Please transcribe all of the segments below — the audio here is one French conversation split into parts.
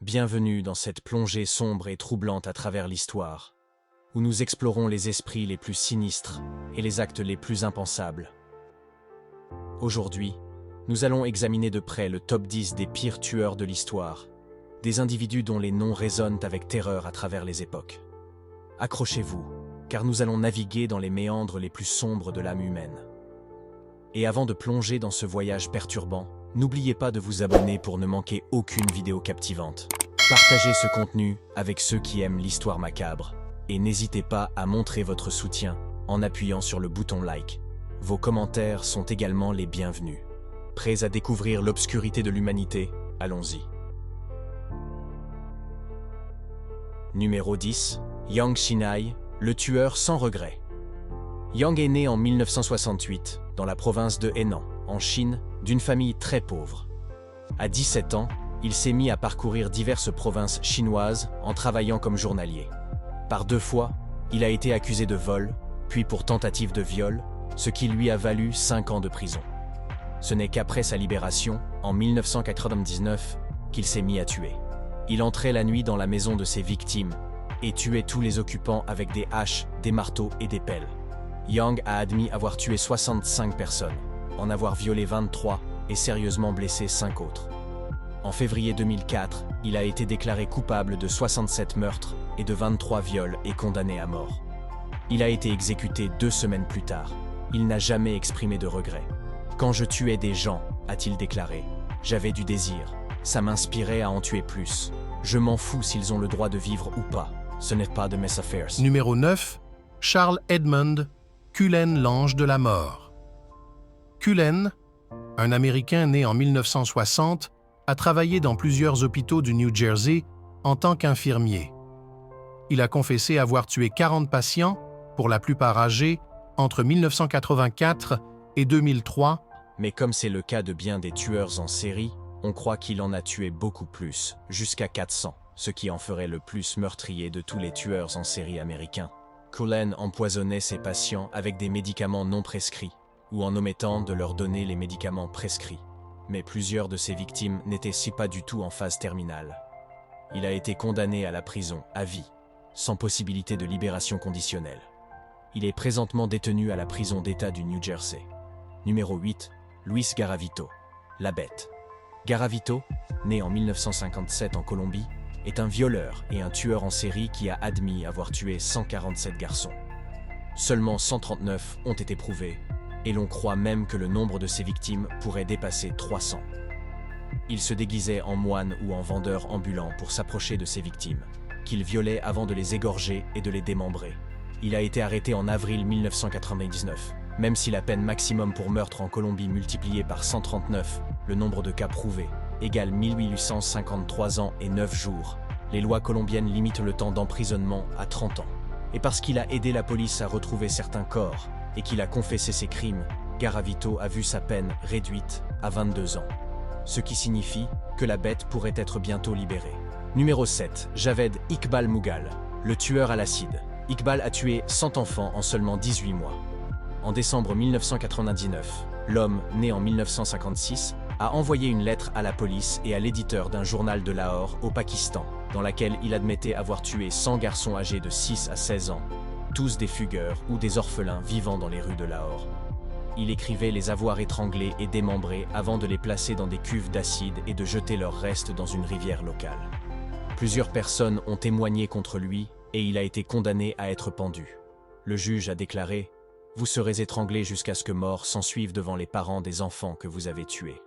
Bienvenue dans cette plongée sombre et troublante à travers l'histoire, où nous explorons les esprits les plus sinistres et les actes les plus impensables. Aujourd'hui, nous allons examiner de près le top 10 des pires tueurs de l'histoire, des individus dont les noms résonnent avec terreur à travers les époques. Accrochez-vous, car nous allons naviguer dans les méandres les plus sombres de l'âme humaine. Et avant de plonger dans ce voyage perturbant, n'oubliez pas de vous abonner pour ne manquer aucune vidéo captivante. Partagez ce contenu avec ceux qui aiment l'histoire macabre et n'hésitez pas à montrer votre soutien en appuyant sur le bouton like. Vos commentaires sont également les bienvenus. Prêts à découvrir l'obscurité de l'humanité? Allons-y. Numéro 10. Yang Xinai, le tueur sans regret. Yang est né en 1968 dans la province de Henan, en Chine, d'une famille très pauvre. À 17 ans, il s'est mis à parcourir diverses provinces chinoises en travaillant comme journalier. Par 2 fois, il a été accusé de vol, puis pour tentative de viol, ce qui lui a valu 5 ans de prison. Ce n'est qu'après sa libération, en 1999, qu'il s'est mis à tuer. Il entrait la nuit dans la maison de ses victimes et tuait tous les occupants avec des haches, des marteaux et des pelles. Yang a admis avoir tué 65 personnes, en avoir violé 23 et sérieusement blessé 5 autres. En février 2004, il a été déclaré coupable de 67 meurtres et de 23 viols et condamné à mort. Il a été exécuté 2 semaines plus tard. Il n'a jamais exprimé de regret. « Quand je tuais des gens, a-t-il déclaré, j'avais du désir. Ça m'inspirait à en tuer plus. Je m'en fous s'ils ont le droit de vivre ou pas. Ce n'est pas de mes affaires. » Numéro 9. Charles Edmund Cullen, l'ange de la mort. Cullen, un Américain né en 1960, a travaillé dans plusieurs hôpitaux du New Jersey en tant qu'infirmier. Il a confessé avoir tué 40 patients, pour la plupart âgés, entre 1984 et 2003. Mais comme c'est le cas de bien des tueurs en série, on croit qu'il en a tué beaucoup plus, jusqu'à 400, ce qui en ferait le plus meurtrier de tous les tueurs en série américains. Cullen empoisonnait ses patients avec des médicaments non prescrits, ou en omettant de leur donner les médicaments prescrits. Mais plusieurs de ses victimes n'étaient pas du tout en phase terminale. Il a été condamné à la prison à vie, sans possibilité de libération conditionnelle. Il est présentement détenu à la prison d'État du New Jersey. Numéro 8. Luis Garavito, la bête. Garavito, né en 1957 en Colombie, est un violeur et un tueur en série qui a admis avoir tué 147 garçons. Seulement 139 ont été prouvés, et l'on croit même que le nombre de ses victimes pourrait dépasser 300. Il se déguisait en moine ou en vendeur ambulant pour s'approcher de ses victimes, qu'il violait avant de les égorger et de les démembrer. Il a été arrêté en avril 1999. Même si la peine maximum pour meurtre en Colombie multipliée par 139, le nombre de cas prouvés, égale 1853 ans et 9 jours, les lois colombiennes limitent le temps d'emprisonnement à 30 ans. Et parce qu'il a aidé la police à retrouver certains corps et qu'il a confessé ses crimes, Garavito a vu sa peine réduite à 22 ans. Ce qui signifie que la bête pourrait être bientôt libérée. Numéro 7. Javed Iqbal Mughal, le tueur à l'acide. Iqbal a tué 100 enfants en seulement 18 mois. En décembre 1999, l'homme, né en 1956, a envoyé une lettre à la police et à l'éditeur d'un journal de Lahore, au Pakistan, dans laquelle il admettait avoir tué 100 garçons âgés de 6 à 16 ans, tous des fugueurs ou des orphelins vivant dans les rues de Lahore. Il écrivait les avoir étranglés et démembrés avant de les placer dans des cuves d'acide et de jeter leurs restes dans une rivière locale. Plusieurs personnes ont témoigné contre lui et il a été condamné à être pendu. Le juge a déclaré « Vous serez étranglé jusqu'à ce que mort s'ensuive devant les parents des enfants que vous avez tués.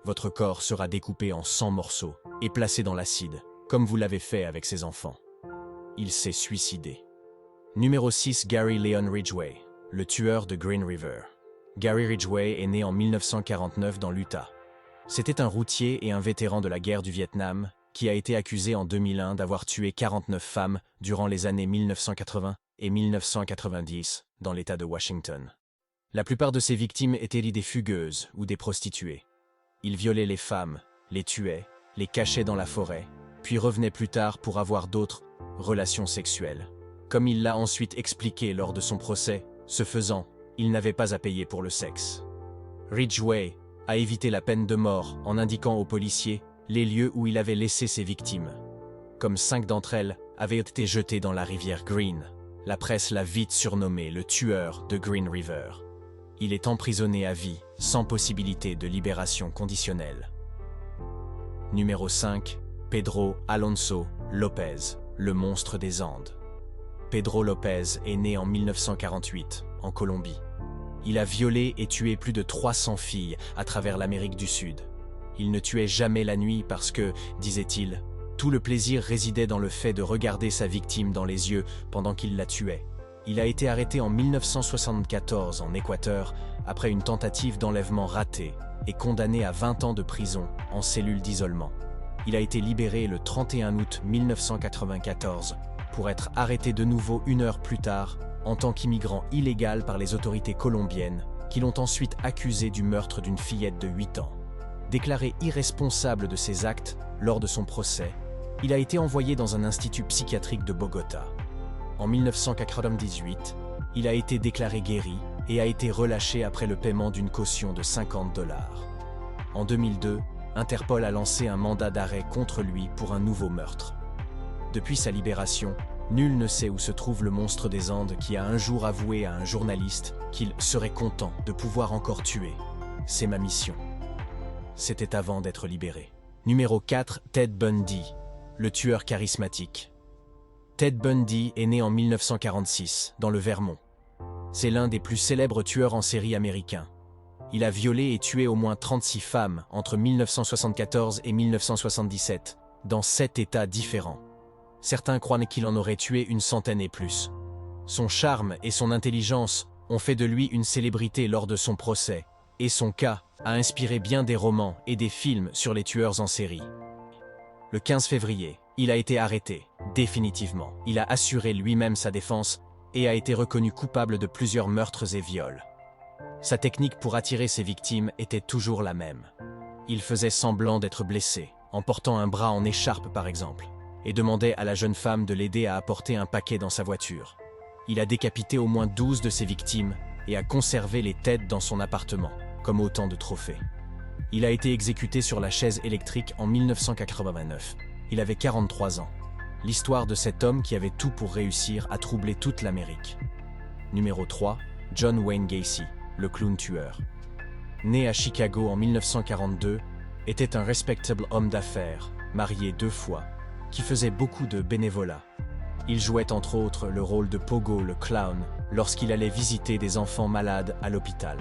Votre corps sera découpé en 100 morceaux et placé dans l'acide, comme vous l'avez fait avec ces enfants. » Il s'est suicidé. Numéro 6. Gary Leon Ridgway, le tueur de Green River. Gary Ridgway est né en 1949 dans l'Utah. C'était un routier et un vétéran de la guerre du Vietnam qui a été accusé en 2001 d'avoir tué 49 femmes durant les années 1980 et 1990 dans l'État de Washington. La plupart de ses victimes étaient des fugueuses ou des prostituées. Il violait les femmes, les tuait, les cachait dans la forêt, puis revenait plus tard pour avoir d'autres relations sexuelles. Comme il l'a ensuite expliqué lors de son procès, ce faisant, il n'avait pas à payer pour le sexe. Ridgway a évité la peine de mort en indiquant aux policiers les lieux où il avait laissé ses victimes, comme 5 d'entre elles avaient été jetées dans la rivière Green. La presse l'a vite surnommé le tueur de Green River. Il est emprisonné à vie, sans possibilité de libération conditionnelle. Numéro 5. Pedro Alonso Lopez, le monstre des Andes. Pedro Lopez est né en 1948, en Colombie. Il a violé et tué plus de 300 filles à travers l'Amérique du Sud. Il ne tuait jamais la nuit parce que, disait-il, tout le plaisir résidait dans le fait de regarder sa victime dans les yeux pendant qu'il la tuait. Il a été arrêté en 1974 en Équateur après une tentative d'enlèvement ratée et condamné à 20 ans de prison en cellule d'isolement. Il a été libéré le 31 août 1994 pour être arrêté de nouveau 1 heure plus tard en tant qu'immigrant illégal par les autorités colombiennes qui l'ont ensuite accusé du meurtre d'une fillette de 8 ans. Déclaré irresponsable de ses actes lors de son procès, il a été envoyé dans un institut psychiatrique de Bogota. En 1998, il a été déclaré guéri et a été relâché après le paiement d'une caution de $50. En 2002, Interpol a lancé un mandat d'arrêt contre lui pour un nouveau meurtre. Depuis sa libération, nul ne sait où se trouve le monstre des Andes qui a un jour avoué à un journaliste qu'il serait content de pouvoir encore tuer. C'est ma mission. C'était avant d'être libéré. Numéro 4. Ted Bundy, le tueur charismatique. Ted Bundy est né en 1946, dans le Vermont. C'est l'un des plus célèbres tueurs en série américains. Il a violé et tué au moins 36 femmes entre 1974 et 1977, dans 7 États différents. Certains croient qu'il en aurait tué une centaine et plus. Son charme et son intelligence ont fait de lui une célébrité lors de son procès, et son cas a inspiré bien des romans et des films sur les tueurs en série. Le 15 février, il a été arrêté, définitivement. Il a assuré lui-même sa défense et a été reconnu coupable de plusieurs meurtres et viols. Sa technique pour attirer ses victimes était toujours la même. Il faisait semblant d'être blessé, en portant un bras en écharpe par exemple, et demandait à la jeune femme de l'aider à apporter un paquet dans sa voiture. Il a décapité au moins 12 de ses victimes et a conservé les têtes dans son appartement, comme autant de trophées. Il a été exécuté sur la chaise électrique en 1989. Il avait 43 ans. L'histoire de cet homme qui avait tout pour réussir a troublé toute l'Amérique. Numéro 3. John Wayne Gacy, le clown tueur. Né à Chicago en 1942, était un respectable homme d'affaires, marié 2 fois, qui faisait beaucoup de bénévolat. Il jouait entre autres le rôle de Pogo le clown lorsqu'il allait visiter des enfants malades à l'hôpital.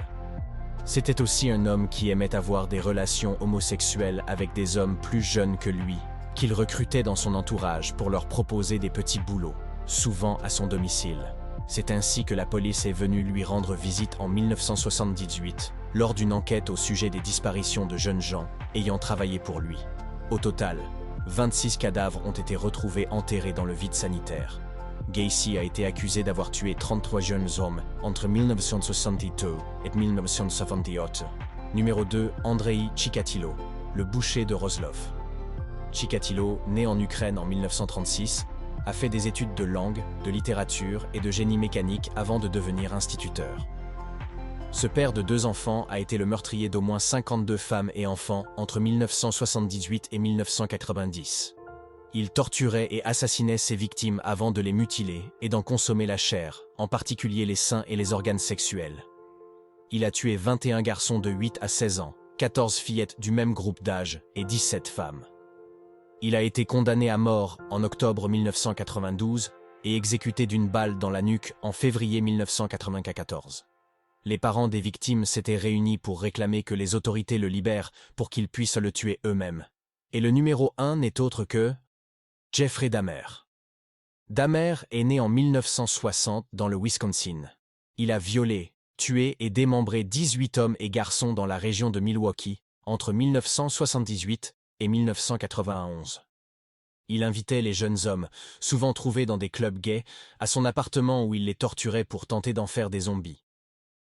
C'était aussi un homme qui aimait avoir des relations homosexuelles avec des hommes plus jeunes que lui, qu'il recrutait dans son entourage pour leur proposer des petits boulots, souvent à son domicile. C'est ainsi que la police est venue lui rendre visite en 1978, lors d'une enquête au sujet des disparitions de jeunes gens ayant travaillé pour lui. Au total, 26 cadavres ont été retrouvés enterrés dans le vide sanitaire. Gacy a été accusé d'avoir tué 33 jeunes hommes entre 1962 et 1978. Numéro 2. Andrei Chikatilo, le boucher de Roslov. Chikatilo, né en Ukraine en 1936, a fait des études de langue, de littérature et de génie mécanique avant de devenir instituteur. Ce père de 2 enfants a été le meurtrier d'au moins 52 femmes et enfants entre 1978 et 1990. Il torturait et assassinait ses victimes avant de les mutiler et d'en consommer la chair, en particulier les seins et les organes sexuels. Il a tué 21 garçons de 8 à 16 ans, 14 fillettes du même groupe d'âge et 17 femmes. Il a été condamné à mort en octobre 1992 et exécuté d'une balle dans la nuque en février 1994. Les parents des victimes s'étaient réunis pour réclamer que les autorités le libèrent pour qu'ils puissent le tuer eux-mêmes. Et le numéro 1 n'est autre que Jeffrey Dahmer. Dahmer est né en 1960 dans le Wisconsin. Il a violé, tué et démembré 18 hommes et garçons dans la région de Milwaukee entre 1978 et 1991. Il invitait les jeunes hommes, souvent trouvés dans des clubs gays, à son appartement où il les torturait pour tenter d'en faire des zombies.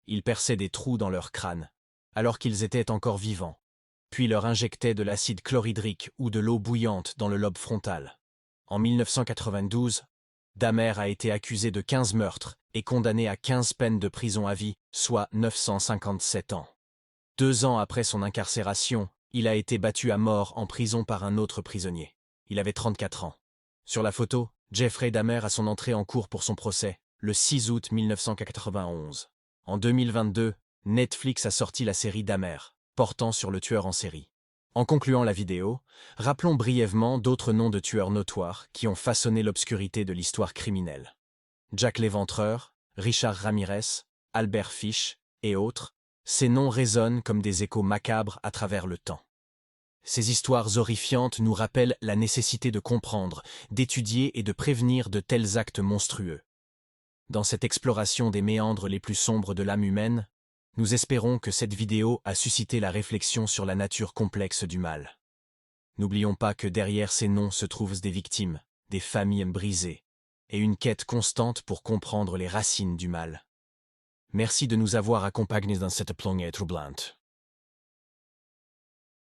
Il perçait des trous dans leur crâne, alors qu'ils étaient encore vivants, puis leur injectait de l'acide chlorhydrique ou de l'eau bouillante dans le lobe frontal. En 1992, Dahmer a été accusé de 15 meurtres et condamné à 15 peines de prison à vie, soit 957 ans. 2 ans après son incarcération, il a été battu à mort en prison par un autre prisonnier. Il avait 34 ans. Sur la photo, Jeffrey Dahmer a son entrée en cours pour son procès, le 6 août 1991. En 2022, Netflix a sorti la série Dahmer, portant sur le tueur en série. En concluant la vidéo, rappelons brièvement d'autres noms de tueurs notoires qui ont façonné l'obscurité de l'histoire criminelle. Jack l'Éventreur, Richard Ramirez, Albert Fish et autres, ces noms résonnent comme des échos macabres à travers le temps. Ces histoires horrifiantes nous rappellent la nécessité de comprendre, d'étudier et de prévenir de tels actes monstrueux. Dans cette exploration des méandres les plus sombres de l'âme humaine, nous espérons que cette vidéo a suscité la réflexion sur la nature complexe du mal. N'oublions pas que derrière ces noms se trouvent des victimes, des familles brisées, et une quête constante pour comprendre les racines du mal. Merci de nous avoir accompagnés dans cette plongée troublante.